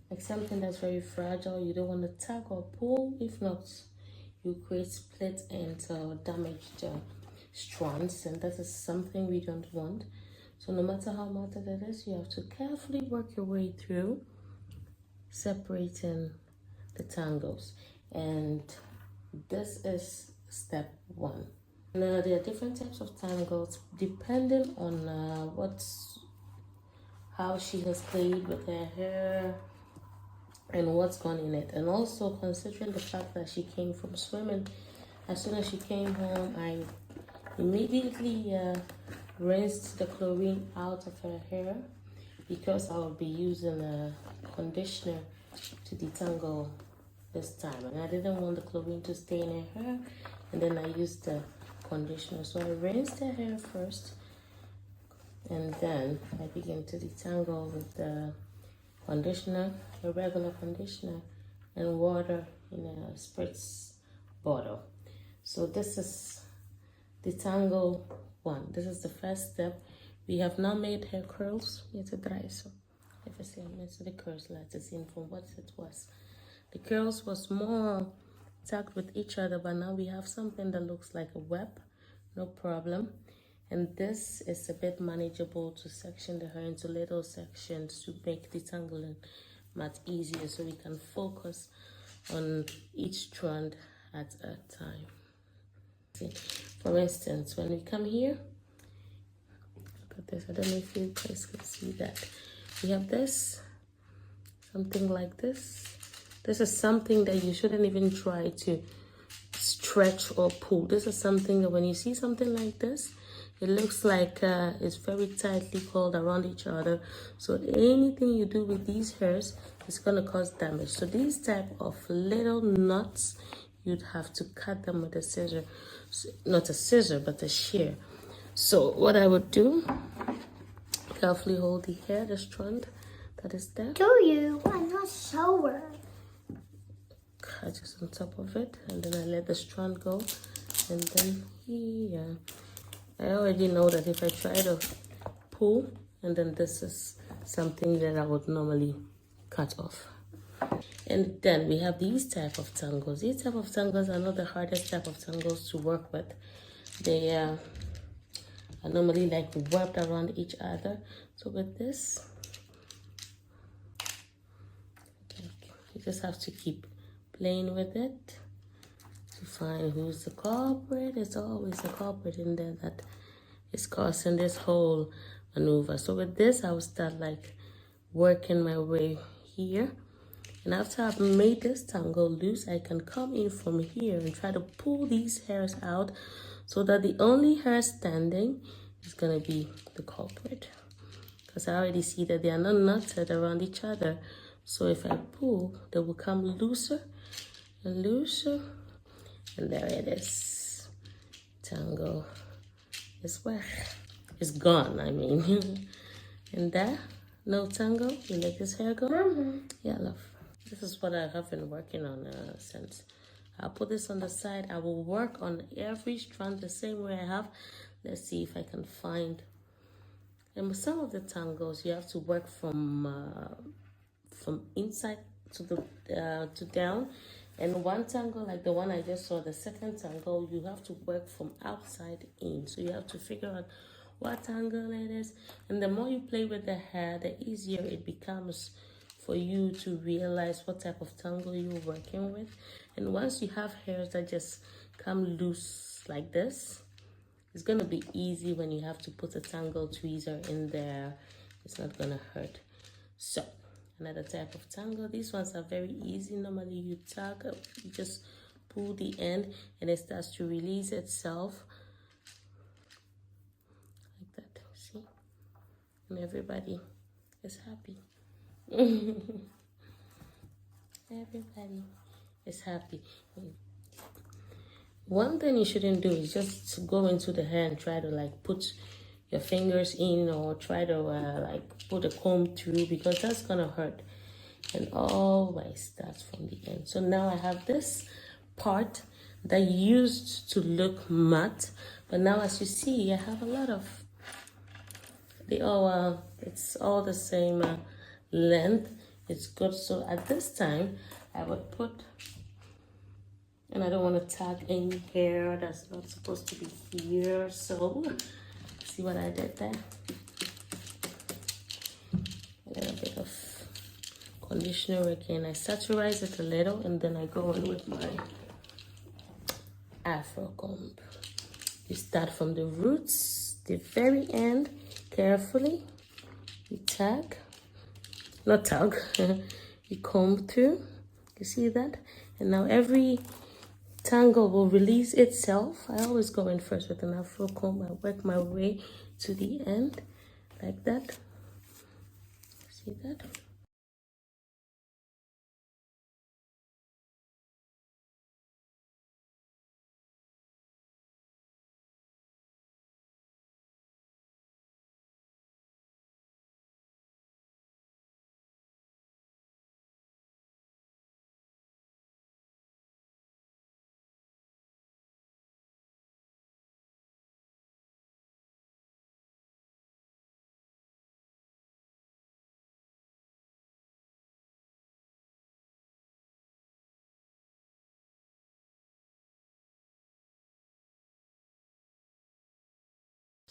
like something that's very fragile. You don't want to tug or pull. If not, you create split ends or damaged strands, and that is something we don't want. So no matter how matted it is, you have to carefully work your way through separating the tangles. And this is step one. Now there are different types of tangles depending on how she has played with her hair and what's gone in it, and also considering the fact that she came from swimming. As soon as she came home, I immediately rinsed the chlorine out of her hair because I will be using a conditioner to detangle this time, and I didn't want the chlorine to stay in her hair, and then I used the conditioner. So I rinsed her hair first, and then I began to detangle with the conditioner, a regular conditioner, and water in a spritz bottle. So this is detangle one. This is the first step. We have now made hair curls. It's a dry, so if I say I made the curls, let's see from what it was. The curls was more tucked with each other, but now we have something that looks like a web. No problem. And this is a bit manageable to section the hair into little sections to make detangling much easier, so we can focus on each strand at a time. See, for instance, when we come here, look at this. I don't know if you guys can see that. We have this, something like this. This is something that you shouldn't even try to stretch or pull. This is something that when you see something like this, it looks like it's very tightly curled around each other. So anything you do with these hairs is going to cause damage. So these type of little knots, you'd have to cut them with a scissor. Not a scissor, but a shear. So what I would do, carefully hold the hair, the strand that is there. Do you? I'm not sure. Cut just on top of it, and then I let the strand go, and then here. I already know that if I try to pull, and then this is something that I would normally cut off. And then we have these type of tangles. These type of tangles are not the hardest type of tangles to work with. They are normally like wrapped around each other. So with this, you just have to keep playing with it to find who's the culprit. There's always a culprit in there that is causing this whole maneuver. So with this, I will start like working my way here, and after I've made this tangle loose, I can come in from here and try to pull these hairs out so that the only hair standing is going to be the culprit, because I already see that they are not knotted around each other. So if I pull, they will come looser and looser, and there it is. Tangle is where it's gone, I mean. And there, no tangle. You let this hair go? Yeah, love. This is what I have been working on since. I'll put this on the side. I will work on every strand the same way I have. Let's see if I can find. And with some of the tangles, you have to work from inside to the to down. And one tangle, like the one I just saw, the second tangle, you have to work from outside in. So you have to figure out what angle it is. And the more you play with the hair, the easier it becomes for you to realize what type of tangle you're working with. And once you have hairs that just come loose like this, it's going to be easy when you have to put a tangle tweezer in there. It's not going to hurt. So another type of tangle. These ones are very easy. Normally you tug, you just pull the end and it starts to release itself like that. See? And everybody is happy. Everybody is happy. One thing you shouldn't do is just go into the hair and try to like put your fingers in, or try to like put a comb through, because that's gonna hurt. And always starts from the end. So now I have this part that used to look matte, but now as you see, I have a lot of, they all it's all the same length, it's good. So at this time, I would put, and I don't want to tag any hair that's not supposed to be here. So see what I did there? A little bit of conditioner again. I saturize it a little, and then I go in with my Afro comb. You start from the roots, the very end, carefully. You tag, not tug, you comb through. You see that? And now every tangle will release itself. I always go in first with an Afro comb. I work my way to the end, like that. See that?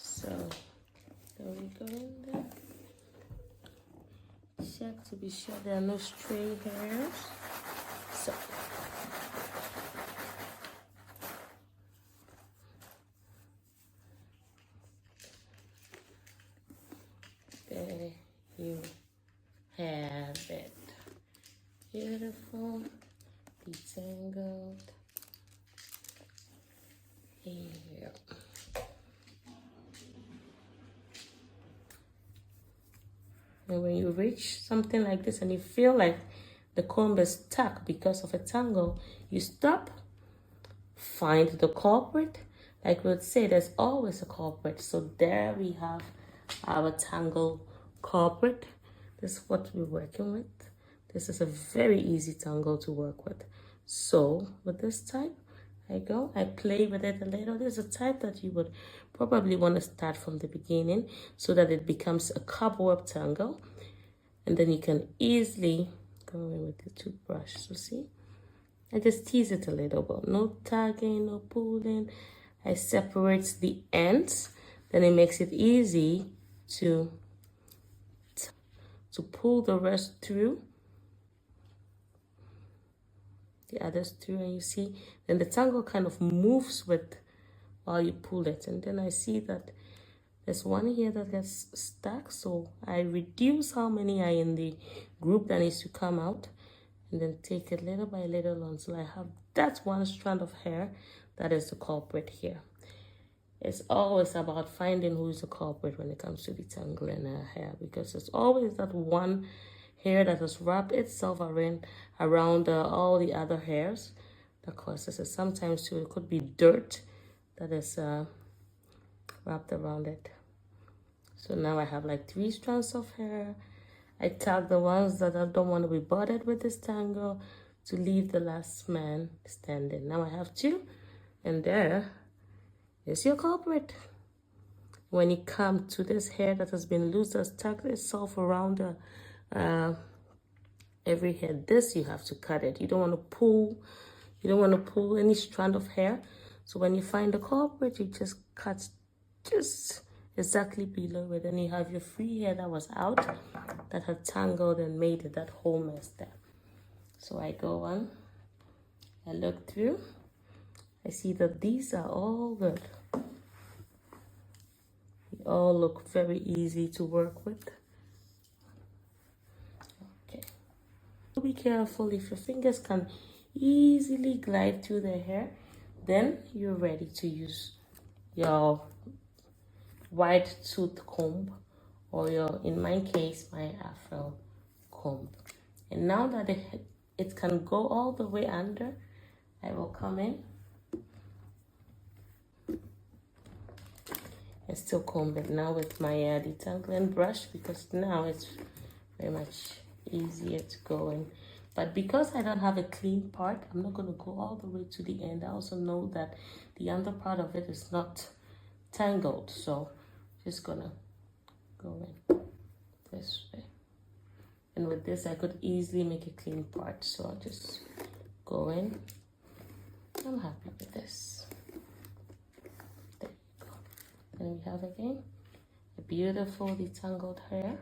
So there we go in there. Check to be sure there are no stray hairs. So there you have it. Beautiful, detangled hair. And when you reach something like this and you feel like the comb is stuck because of a tangle, you stop, find the culprit. Like we would say, there's always a culprit. So there we have our tangle culprit. This is what we're working with. This is a very easy tangle to work with. So with this type, I play with it a little. There's a type that you would probably want to start from the beginning so that it becomes a cobweb tangle. And then you can easily go in with the toothbrush. So see, I just tease it a little bit. No tagging, no pulling. I separate the ends. Then it makes it easy to pull the rest through. The others through, and you see then the tangle kind of moves with while you pull it. And then I see that there's one here that gets stuck, so I reduce how many are in the group that needs to come out, and then take it little by little until I have that one strand of hair that is the culprit here. It's always about finding who is the culprit when it comes to detangling hair, because it's always that one hair that has wrapped itself around all the other hairs that causes it. Sometimes too, it could be dirt that is wrapped around it. So now I have like 3 strands of hair. I tag the ones that I don't want to be bothered with this tangle to leave the last man standing. Now I have 2, and there is your culprit. When you come to this hair that has been loose, that's tucked itself around every hair, this you have to cut it. You don't want to pull. You don't want to pull any strand of hair. So when you find the culprit, you just cut just exactly below it. And you have your free hair that was out, that had tangled and made it that whole mess there. So I go on, I look through, I see that these are all good. They all look very easy to work with. Okay. Be careful. If your fingers can easily glide through the hair, then you're ready to use your wide tooth comb, or your, in my case, my Afro comb. And now that it can go all the way under, I will come in and still comb it now with my detangling brush, because now it's very much easier to go in. But because I don't have a clean part, I'm not going to go all the way to the end. I also know that the under part of it is not tangled, so just gonna go in this way. And with this, I could easily make a clean part. So I'll just go in. I'm happy with this. There you go. And we have again a beautiful detangled hair.